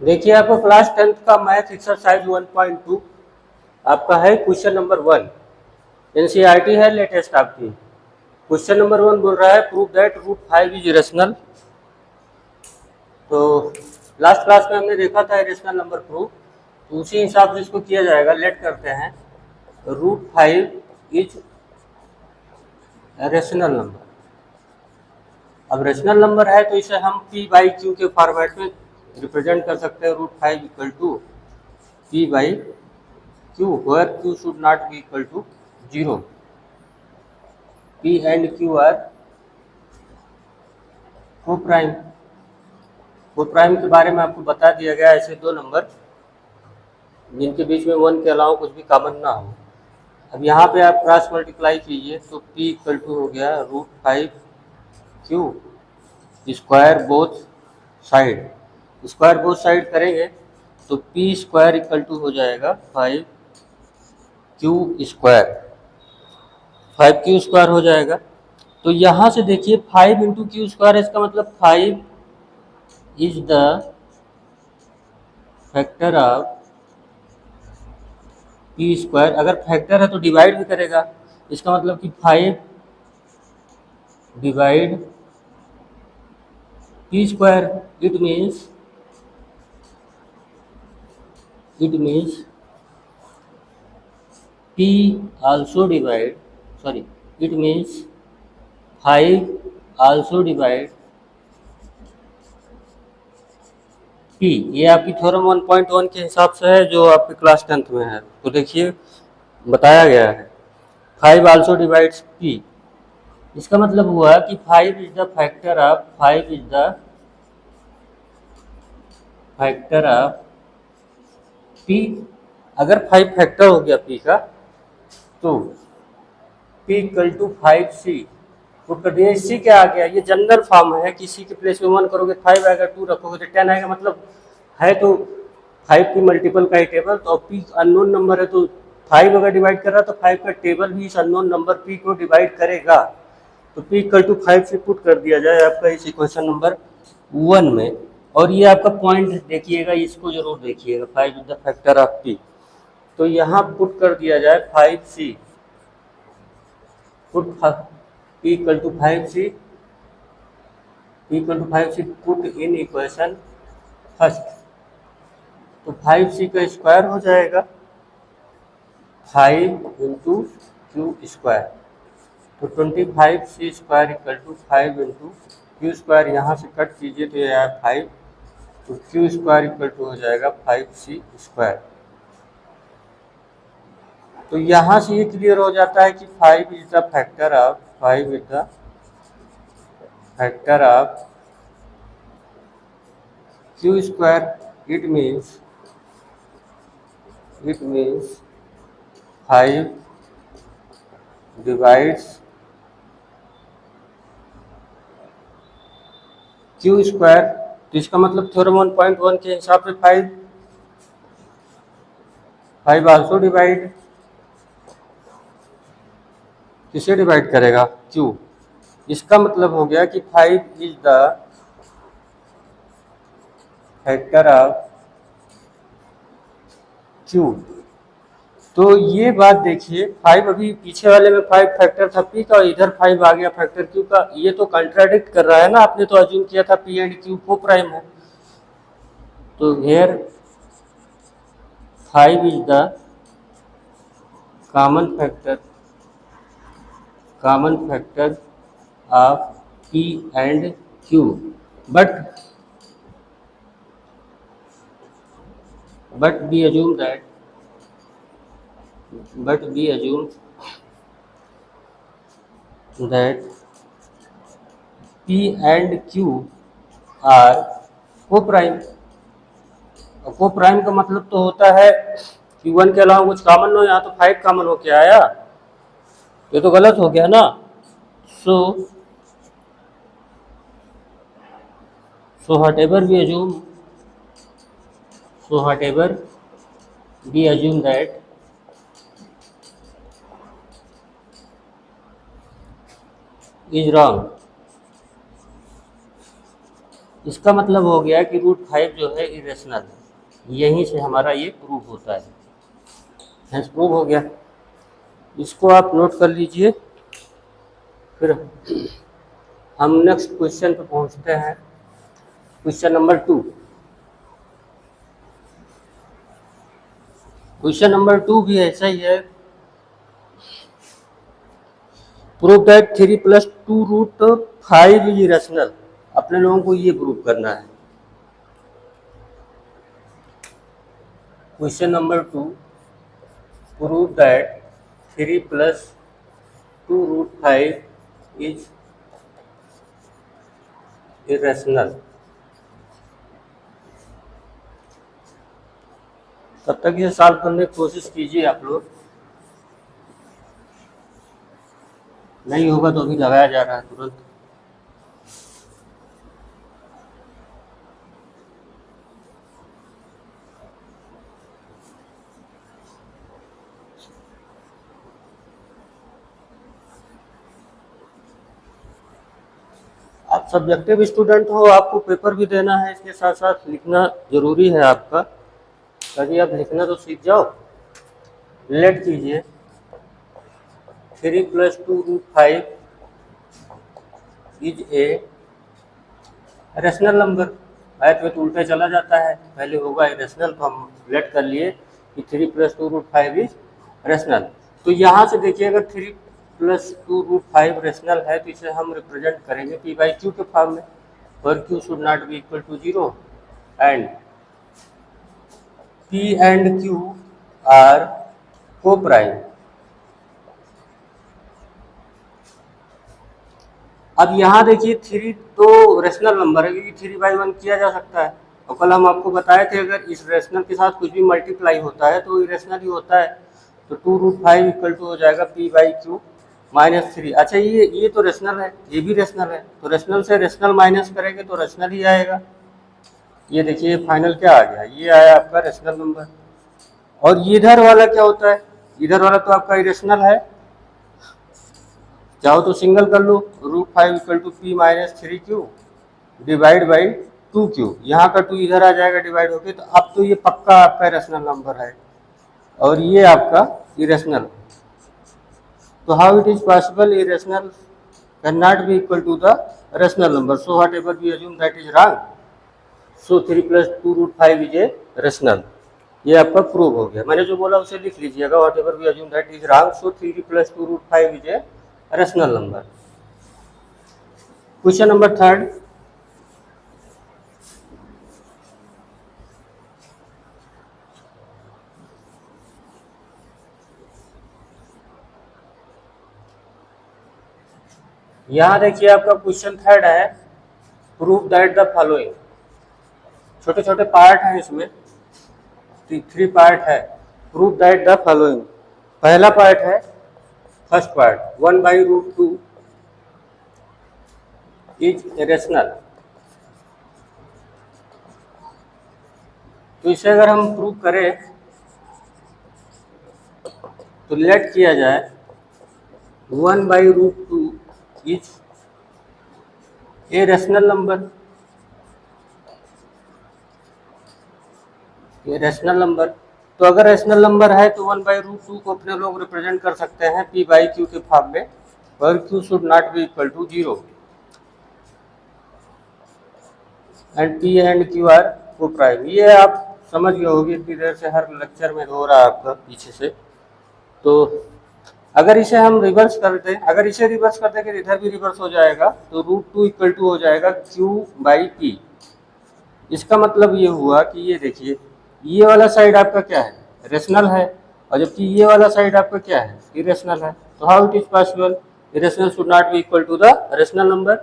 देखिए आपको class 10th का मैथ एक्सरसाइज 1.2 आपका है क्वेश्चन नंबर 1। एनसीईआरटी है लेटेस्ट आपकी। क्वेश्चन नंबर 1 बोल रहा है prove that root 5 is irrational. तो लास्ट क्लास में हमने देखा था इरेशनल नंबर प्रूफ, तो उसी हिसाब से इसको किया जाएगा। लेट करते हैं रूट 5 इज रेशनल नंबर। अब रेशनल नंबर है तो इसे हम पी बाई क्यू के फॉर्मेट में रिप्रेजेंट कर सकते हैं। Root 5 equal to P by Q, where Q should not be equal to 0। P and Q are coprime. Coprime के बारे में आपको बता दिया गया, ऐसे दो नंबर जिनके बीच में 1 के अलावा कुछ भी कॉमन ना हो। अब यहाँ पे आप क्रॉस मल्टीप्लाई कीजिए तो p इक्वल टू हो गया root 5 Q square both side. Square both side करेंगे तो p स्क्वायर इक्वल टू हो जाएगा 5 क्यू स्क्वायर। 5 क्यू स्क्वायर हो जाएगा। तो यहाँ से देखिए 5 इंटू क्यू स्क्वायर, इसका मतलब 5 is the factor of P square. अगर फैक्टर है तो डिवाइड भी करेगा, इसका मतलब कि 5 divide P square. It means p also divide, sorry, it means 5 also divide p। ये आपकी थ्योरम 1.1 के हिसाब से है जो आपके क्लास 10th में है। तो देखिए बताया गया है 5 also divides p। इसका मतलब हुआ कि 5 is the factor of 5 is the factor of p। अगर 5 फैक्टर हो गया p का तो p equal to 5c put कर दिया। सी क्या आ गया, ये जनरल फॉर्म है कि सी के प्लेस में 1 करोगे 5 आएगा, 2 रखोगे तो 10 आएगा। मतलब है तो 5 की मल्टीपल का ही टेबल। तो अब p अननोन नंबर है तो 5 अगर डिवाइड कर रहा है तो 5 का टेबल भी इस अननोन नंबर p को डिवाइड करेगा। तो p इक्वल टू 5 से पुट कर दिया जाए आपका इस इक्वेशन नंबर 1 में। और ये आपका पॉइंट देखिएगा, इसको जरूर देखिएगा, 5 is the factor of p। तो यहाँ पुट कर दिया जाए 5c, put p equal to 5c, p equal to 5c put in equation first. तो 5c का स्क्वायर हो जाएगा 5 इंटू क्यू स्क्वायर। तो 25c square equal to 5 into Q square. यहाँ से कट कीजिए तो ये आया 5, तो क्यू स्क्वायर इक्वल टू हो जाएगा 5c स्क्वायर। तो यहाँ से ये क्लियर हो जाता है कि 5 is the factor of 5 is the factor of Q square. It means 5 divides Q square. तो इसका मतलब थ्योरम 1.1 के हिसाब से 5 आल्सो डिवाइड, किसे डिवाइड करेगा, क्यू। इसका मतलब हो गया कि 5 is the factor of Q. तो ये बात देखिए 5 अभी पीछे वाले में 5 फैक्टर था p का, इधर 5 आ गया फैक्टर q का। ये तो कंट्राडिक्ट कर रहा है ना, आपने तो अज्यूम किया था p and q coprime है। तो here 5 is the common factor of p and q। But we assume that p and q are coprime. Coprime का मतलब तो होता है कि 1 के अलावा कुछ कॉमन हो। यहाँ तो 5 कॉमन होके आया, ये तो गलत हो गया ना। सो whatever we assume that is wrong। इसका मतलब हो गया कि √5 जो है इरेशनल है। यहीं से हमारा ये प्रूफ होता है, हेंस प्रूव हो गया। इसको आप नोट कर लीजिए। फिर हम नेक्स्ट क्वेश्चन पे पहुंचते हैं, क्वेश्चन नंबर 2। क्वेश्चन नंबर 2 भी ऐसा ही है, प्रूव दैट 3 + 2√5 इज इरेशनल। अपने लोगों को ये प्रूव करना है। Question number 2, prove that 3 + 2√5 is irrational. तब तक ये सॉल्व करने की कोशिश कीजिए आप लोग, नहीं होगा तो अभी लगाया जा रहा है तुरंत। आप सब्जेक्टिव स्टूडेंट हो, आपको पेपर भी देना है, इसके साथ साथ लिखना जरूरी है आपका, ताकि आप लिखना तो सीख जाओ। लेट कीजिए 3 + 2√5 is a rational number. Math में तो उल्टा चला जाता है, पहले होगा इरेशनल, तो हम लेट कर लिए कि 3 + 2√5 इज रेशनल। तो यहाँ से देखिए, अगर 3 + 2√5 रेशनल है तो इसे हम रिप्रेजेंट करेंगे p/q के फॉर्म में, और q should not be equal to 0 and p and q are coprime. अब यहाँ देखिए 3 तो रेशनल नंबर है, क्योंकि 3/1 किया जा सकता है, और कल हम आपको बताए थे अगर इस रेशनल के साथ कुछ भी मल्टीप्लाई होता है तो इरेशनल ही होता है। तो 2√5 इक्वल टू हो जाएगा p/q -3। अच्छा, ये तो रेशनल है, ये भी रेशनल है, तो रेशनल से रेशनल माइनस करेंगे तो रेशनल ही आएगा। ये देखिए फाइनल क्या आ गया, ये आया आपका रेशनल नंबर। और इधर वाला क्या होता है, इधर वाला तो आपका इरेशनल है, चाहो तो सिंगल कर लो, √5 equal to p - 3q divide by 2q। यहाँ का 2 इधर आ जाएगा डिवाइड होके, तो अब तो ये पक्का आपका रेशनल नंबर है, और ये आपका इरेशनल। तो how it is possible irrational can not be equal to the rational number, so whatever we assume that is wrong, so 3 + 2√5 is a rational. ये आपका प्रूव हो गया। मैंने जो बोला उसे लिख लीजिएगा, whatever we assume that is wrong, so 3 + 2√5 is a rational number. Question number 3, यहाँ देखिए आपका क्वेश्चन 3 है, प्रूव दैट द फॉलोइंग। छोटे छोटे पार्ट हैं इसमें, 3 पार्ट है। प्रूव दैट द फॉलोइंग, पहला पार्ट है, फर्स्ट पार्ट 1/√2 इज इरेशनल। तो इसे अगर हम प्रूव करें तो लेट किया जाए 1/√2 इज ए रेशनल नंबर। ये रेशनल नंबर, तो अगर रेशनल नंबर है तो 1/√2 को अपने लोग रिप्रेजेंट कर सकते हैं p/q के फॉर्म में, और q should not be equal to 0 and p and q are coprime. ये आप समझ गए होगी, इतनी देर से हर लेक्चर में हो रहा है आपका पीछे से। तो अगर इसे हम रिवर्स कर दें, अगर इसे रिवर्स कर देंगे इधर भी रिवर्स हो जाएगा, तो √2 इक्वल टू हो जाएगा q/p। इसका मतलब ये हुआ कि ये देखिए, ये वाला साइड आपका क्या है, रेशनल है, और जबकि ये वाला साइड आपका क्या है, इरेशनल है। तो how it is possible, irrational should not be equal to the rational number,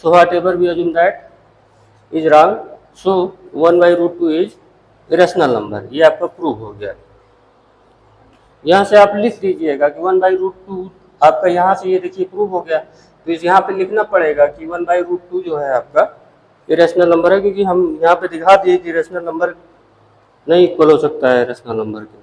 so whatever we assume that is wrong, so 1/√2 is irrational number. ये आपका प्रूव हो गया। यहाँ से आप लिख दीजिएगा कि 1/√2 आपका, यहाँ से ये देखिए प्रूव हो गया, तो इस यहाँ पे लिखना पड़ेगा कि 1/√2 जो है आपका इरेशनल नंबर है, क्योंकि हम यहाँ पे दिखा दिए कि रेशनल नंबर नहीं इक्वल हो सकता है रेशनल नंबर के।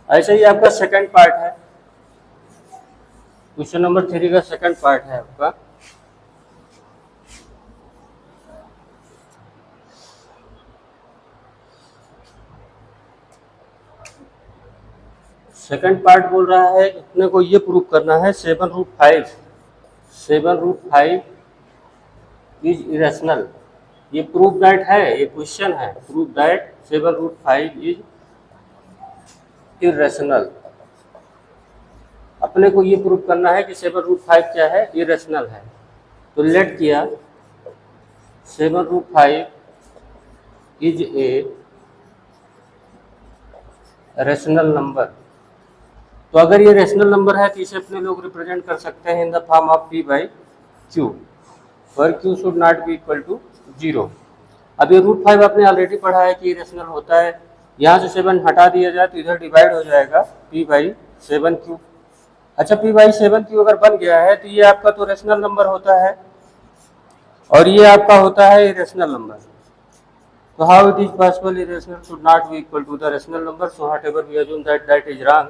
ऐसे ही आपका सेकंड पार्ट है, क्वेश्चन नंबर 3 का सेकंड पार्ट है आपका, सेकंड पार्ट बोल रहा है अपने को ये प्रूव करना है 7√5 इज इरेशनल। ये प्रूफ दैट है, ये क्वेश्चन है, प्रूफ दैट 7√5 इज इरेशनल। अपने को ये प्रूव करना है कि 7√5 क्या है, इरेशनल है। तो लेट किया 7√5 इज ए रेशनल नंबर। तो अगर ये रेशनल नंबर है तो इसे अपने लोग रिप्रेजेंट कर सकते हैं in the form of p/q, पर q should not be equal to 0। अब ये √5 आपने ऑलरेडी पढ़ा है कि रेशनल होता है। यहाँ से 7 हटा दिया जाए तो इधर डिवाइड हो जाएगा p/7q। अच्छा, p/7q अगर बन गया है तो ये आपका तो रेशनल नंबर होता है और ये आपका होता है irrational number. So how it is possible irrational should not be equal to the rational number? So whatever we assume that is wrong.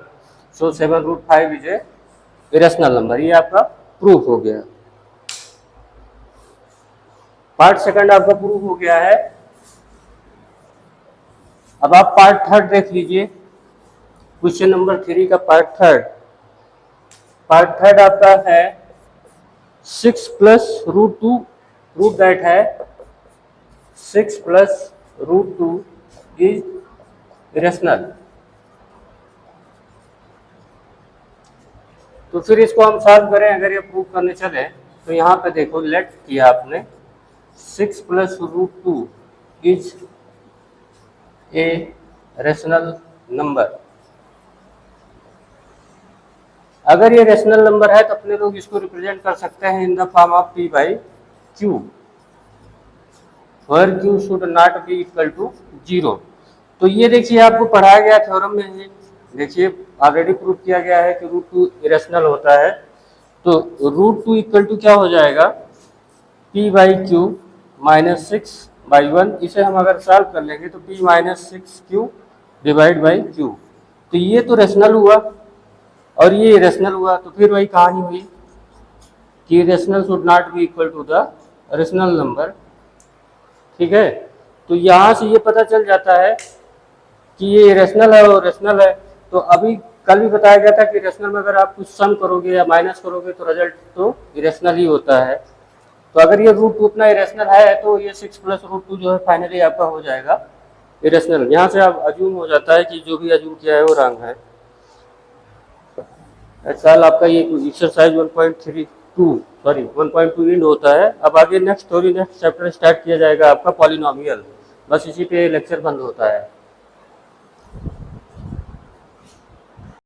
So 7√5 is a irrational number. ये आपका प्रूफ हो गया। पार्ट सेकंड आपका proof हो गया है। अब आप पार्ट थर्ड देख लीजिए, क्वेश्चन नंबर 3 का पार्ट थर्ड। पार्ट थर्ड आपका है 6 + √2, प्रूफ दैट है 6 + √2 इज इरेशनल। तो फिर इसको हम सॉल्व करें। अगर ये प्रूव करने चले तो यहाँ पे देखो, लेट किया आपने 6 + √2 इज ए रेशनल नंबर। अगर ये रेशनल नंबर है तो अपने लोग इसको रिप्रेजेंट कर सकते हैं in the form of p/q, where q should not be equal to 0। तो ये देखिए आपको पढ़ाया गया थ्योरम में ही, देखिए ऑलरेडी प्रूव किया गया है कि √2 इरेशनल होता है। तो √2 इक्वल टू क्या हो जाएगा, p/q -6/1। इसे हम अगर सॉल्व कर लेंगे तो p - 6q / q। तो ये तो रेशनल हुआ और ये इरेशनल हुआ। तो फिर वही कहानी हुई कि rational should not be equal to the rational number. ठीक है, तो यहाँ से ये पता चल जाता है कि ये इरेशनल है और रेशनल है। तो अभी कल भी बताया गया था कि रेशनल में अगर आप कुछ सम करोगे या माइनस करोगे तो रिजल्ट तो इरेशनल ही होता है। तो अगर ये √2 उतना इरेशनल है तो ये 6 + √2 जो है फाइनली आपका हो जाएगा इरेशनल। यहाँ से आप अज्यूम हो जाता है कि जो भी अज्यूम किया है वो रॉन्ग है। साल आपका ये एक्सरसाइज 1.2 एंड होता है। अब आगे नेक्स्ट चैप्टर स्टार्ट किया जाएगा आपका पॉलिनोमियल। बस इसी पे लेक्चर बंद होता है।